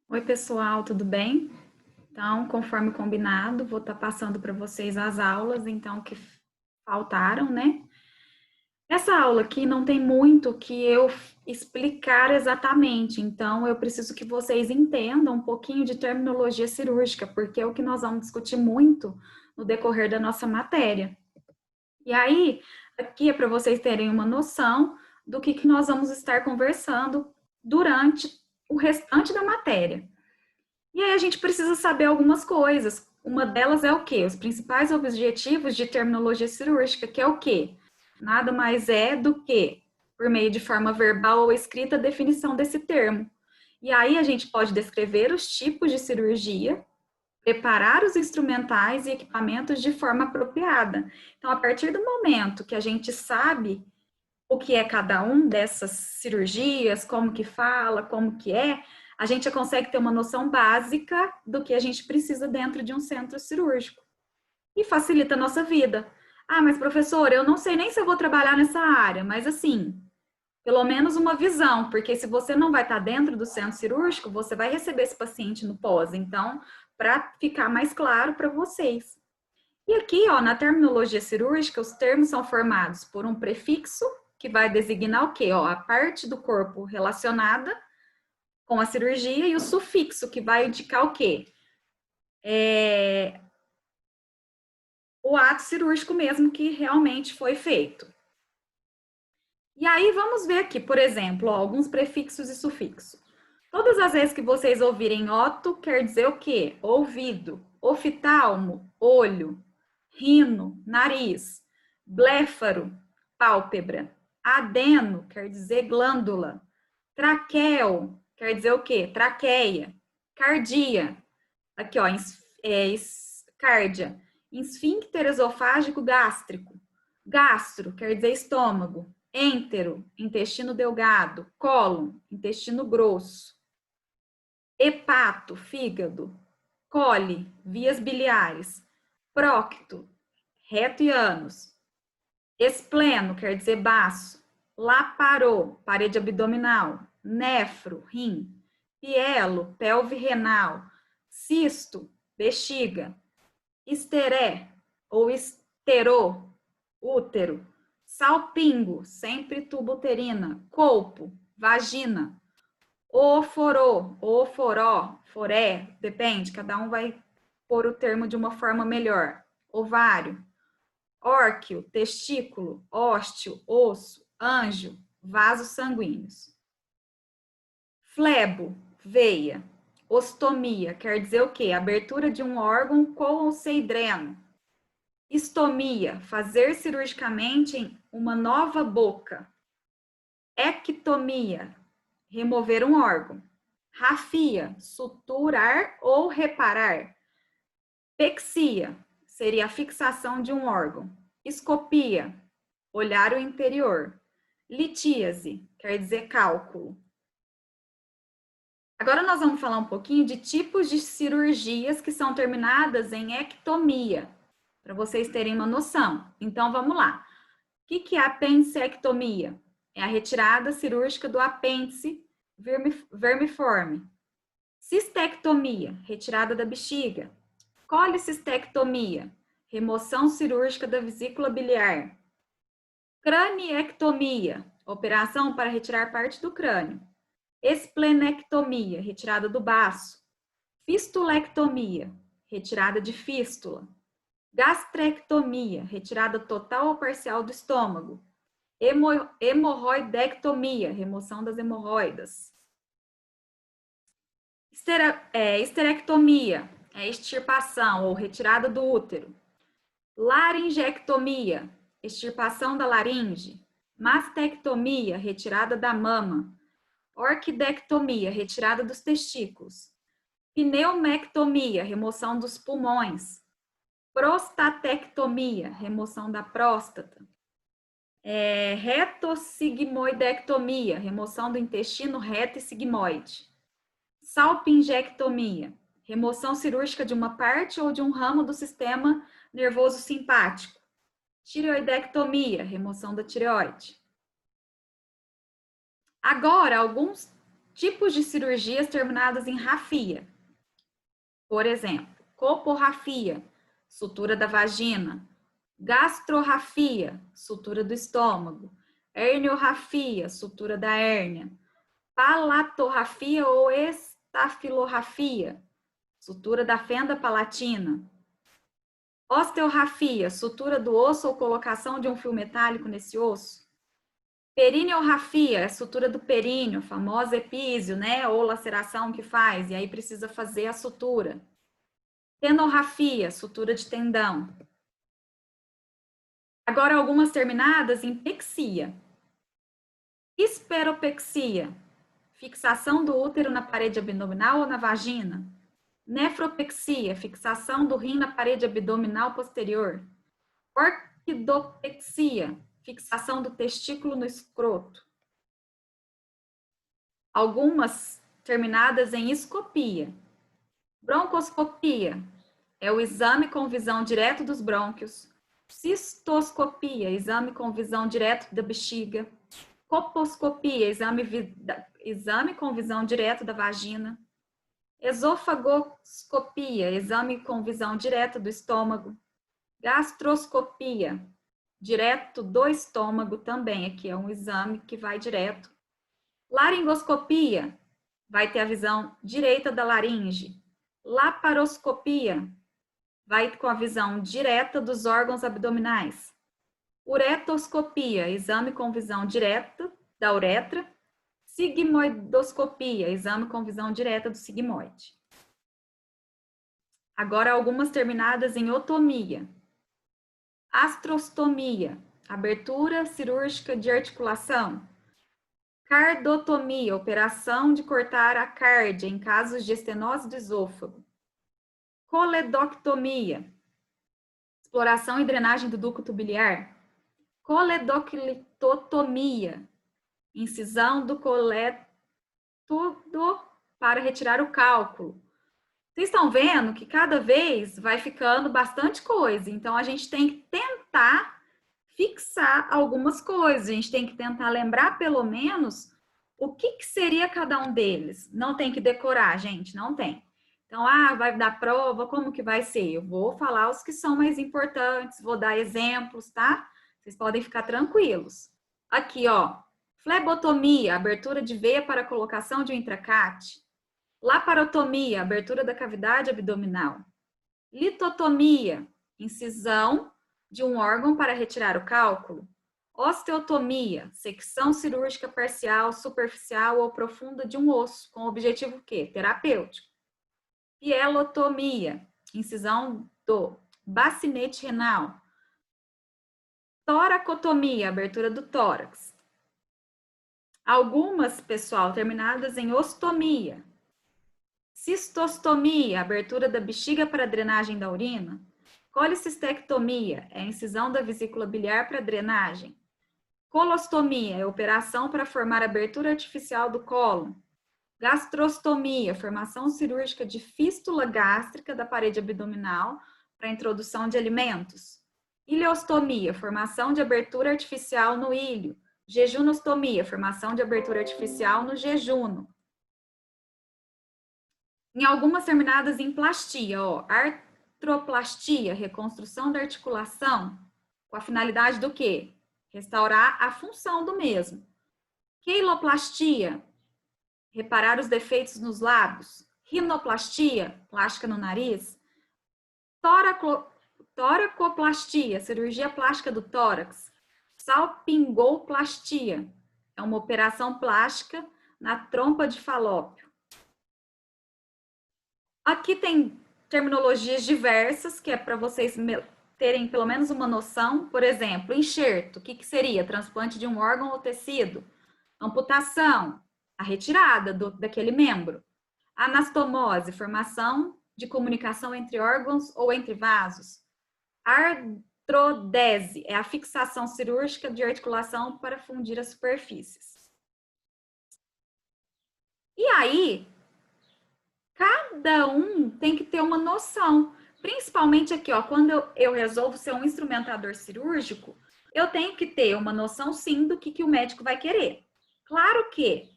Oi, pessoal, tudo bem? Então, conforme combinado, vou estar passando para vocês as aulas, então, que faltaram, né? Essa aula aqui não tem muito que eu explicar exatamente, então eu preciso que vocês entendam um pouquinho de terminologia cirúrgica, porque é o que nós vamos discutir muito no decorrer da nossa matéria. E aí, aqui é para vocês terem uma noção do que nós vamos estar conversando durante o restante da matéria. E aí a gente precisa saber algumas coisas. Uma delas é o quê? Os principais objetivos de terminologia cirúrgica, que é o quê? Nada mais é do que, por meio de forma verbal ou escrita, a definição desse termo. E aí a gente pode descrever os tipos de cirurgia, preparar os instrumentais e equipamentos de forma apropriada. Então, a partir do momento que a gente sabe o que é cada um dessas cirurgias, como que fala, como que é, a gente já consegue ter uma noção básica do que a gente precisa dentro de um centro cirúrgico. E facilita a nossa vida. Ah, mas professor, eu não sei nem se eu vou trabalhar nessa área, mas assim, pelo menos uma visão, porque se você não vai estar dentro do centro cirúrgico, você vai receber esse paciente no pós. Então, para ficar mais claro para vocês. E aqui, ó, na terminologia cirúrgica, os termos são formados por um prefixo, que vai designar o quê? Ó, a parte do corpo relacionada com a cirurgia, e o sufixo, que vai indicar o quê? O ato cirúrgico mesmo que realmente foi feito. E aí, vamos ver aqui, por exemplo, ó, alguns prefixos e sufixos. Todas as vezes que vocês ouvirem oto, quer dizer o quê? Ouvido. Oftalmo, olho. Rino, nariz. Bléfaro, pálpebra. Adeno, quer dizer glândula. Traqueu, quer dizer o quê? Traqueia. Cardia, aqui ó, cárdia. Esfíncter esofágico gástrico. Gastro, quer dizer estômago.Êntero, intestino delgado. Cólon, intestino grosso. Hepato, fígado. Cole, vias biliares. Prócto, reto e ânus. Espleno, quer dizer baço. Laparô, parede abdominal. Nefro, rim. Pielo, pelve renal. Cisto, bexiga. Esteré, ou esterô, útero. Salpingo, sempre tubo uterina. Colpo, vagina. Oforô, oforó, foré, depende, cada um vai pôr o termo de uma forma melhor. Ovário, órquio, testículo, ósteo, osso, anjo, vasos sanguíneos. Flebo, veia. Ostomia, quer dizer o quê? Abertura de um órgão com ou sem dreno. Estomia, fazer cirurgicamente uma nova boca. Ectomia, remover um órgão. Rafia, suturar ou reparar. Pexia, seria a fixação de um órgão. Escopia, olhar o interior. Litíase, quer dizer cálculo. Agora nós vamos falar um pouquinho de tipos de cirurgias que são terminadas em ectomia, para vocês terem uma noção. Então vamos lá. O que é apendicectomia? É a retirada cirúrgica do apêndice vermiforme. Cistectomia, retirada da bexiga. Colicistectomia, remoção cirúrgica da vesícula biliar. Craniectomia, operação para retirar parte do crânio. Esplenectomia, retirada do baço. Fistulectomia, retirada de fístula. Gastrectomia, retirada total ou parcial do estômago. Hemorroidectomia, remoção das hemorroidas. Esterectomia, extirpação ou retirada do útero. Laringectomia, extirpação da laringe. Mastectomia, retirada da mama. Orquidectomia, retirada dos testículos. Pneumectomia, remoção dos pulmões. Prostatectomia, remoção da próstata. Retossigmoidectomia, remoção do intestino reto e sigmoide. Salpingectomia, remoção cirúrgica de uma parte ou de um ramo do sistema nervoso simpático. Tireoidectomia, remoção da tireoide. Agora, alguns Tipos de cirurgias terminadas em rafia. Por exemplo, coporrafia, sutura da vagina. Gastrorrafia, sutura do estômago. Herniorrafia, sutura da hérnia. Palatorrafia ou estafilorrafia, sutura da fenda palatina. Osteorrafia, sutura do osso ou colocação de um fio metálico nesse osso. Perineorrafia, é sutura do períneo, famosa epísio, né? Ou laceração que faz, e aí precisa fazer a sutura. Tenorrafia, sutura de tendão. Agora, algumas terminadas em pexia. Esperopexia, fixação do útero na parede abdominal ou na vagina. Nefropexia, fixação do rim na parede abdominal posterior. Orquidopexia, fixação do testículo no escroto. Algumas terminadas em escopia. Broncoscopia, é o exame com visão direto dos brônquios. Cistoscopia, exame com visão direto da bexiga. Coposcopia, exame com visão direto da vagina. Esofagoscopia, exame com visão direta do estômago. Gastroscopia, direto do estômago também, aqui é um exame que vai direto. Laringoscopia, vai ter a visão direita da laringe. Laparoscopia, vai com a visão direta dos órgãos abdominais. Uretoscopia, exame com visão direta da uretra. Sigmoidoscopia, exame com visão direta do sigmoide. Agora, algumas terminadas em otomia. Astrostomia, abertura cirúrgica de articulação. Cardotomia, operação de cortar a cárdia em casos de estenose do esôfago. Coledoctomia, exploração e drenagem do ducto biliar. Coledoclitotomia, incisão do colédoco para retirar o cálculo. Vocês estão vendo que cada vez vai ficando bastante coisa, então a gente tem que tentar fixar algumas coisas, a gente tem que tentar lembrar pelo menos o que seria cada um deles. Não tem que decorar, gente, não tem. Então, vai dar prova, como que vai ser? Eu vou falar os que são mais importantes, vou dar exemplos, tá? Vocês podem ficar tranquilos. Aqui, ó, flebotomia, abertura de veia para colocação de um intracate. Laparotomia, abertura da cavidade abdominal. Litotomia, incisão de um órgão para retirar o cálculo. Osteotomia, secção cirúrgica parcial, superficial ou profunda de um osso, com o objetivo quê? Terapêutico. Pielotomia, incisão do bacinete renal. Toracotomia, abertura do tórax. Algumas, pessoal, terminadas em ostomia. Cistostomia, abertura da bexiga para drenagem da urina. Colicistectomia, é a incisão da vesícula biliar para drenagem. Colostomia, é a operação para formar abertura artificial do cólon. Gastrostomia, formação cirúrgica de fístula gástrica da parede abdominal para introdução de alimentos. Ileostomia, formação de abertura artificial no ilho. Jejunostomia, formação de abertura artificial no jejuno. Em algumas terminadas em plastia, ó, artroplastia, reconstrução da articulação, com a finalidade do quê? Restaurar a função do mesmo. Queiloplastia, reparar os defeitos nos lábios. Rinoplastia, plástica no nariz. Toracoplastia, cirurgia plástica do tórax. Salpingoplastia, é uma operação plástica na trompa de falópio. Aqui tem terminologias diversas, que é para vocês terem pelo menos uma noção. Por exemplo, enxerto, o que seria? Transplante de um órgão ou tecido. Amputação, a retirada daquele membro. Anastomose, formação de comunicação entre órgãos ou entre vasos. Artrodese, é a fixação cirúrgica de articulação para fundir as superfícies. E aí, cada um tem que ter uma noção. Principalmente aqui, ó, quando eu resolvo ser um instrumentador cirúrgico, eu tenho que ter uma noção, sim, do que o médico vai querer. Claro que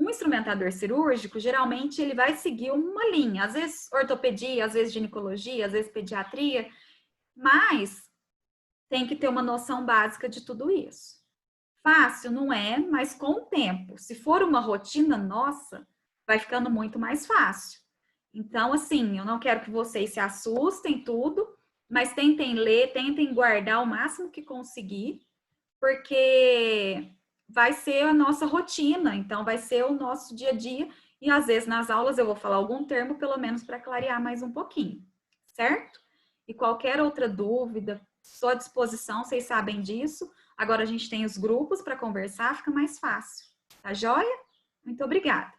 Um instrumentador cirúrgico, geralmente, ele vai seguir uma linha, às vezes ortopedia, às vezes ginecologia, às vezes pediatria, mas tem que ter uma noção básica de tudo isso. Fácil não é, mas com o tempo, se for uma rotina nossa, vai ficando muito mais fácil. Então, assim, eu não quero que vocês se assustem tudo, mas tentem ler, tentem guardar o máximo que conseguir, porque vai ser a nossa rotina, então vai ser o nosso dia a dia, e às vezes nas aulas eu vou falar algum termo, pelo menos para clarear mais um pouquinho, certo? E qualquer outra dúvida, estou à disposição, vocês sabem disso. Agora a gente tem os grupos para conversar, fica mais fácil. Tá joia? Muito obrigada.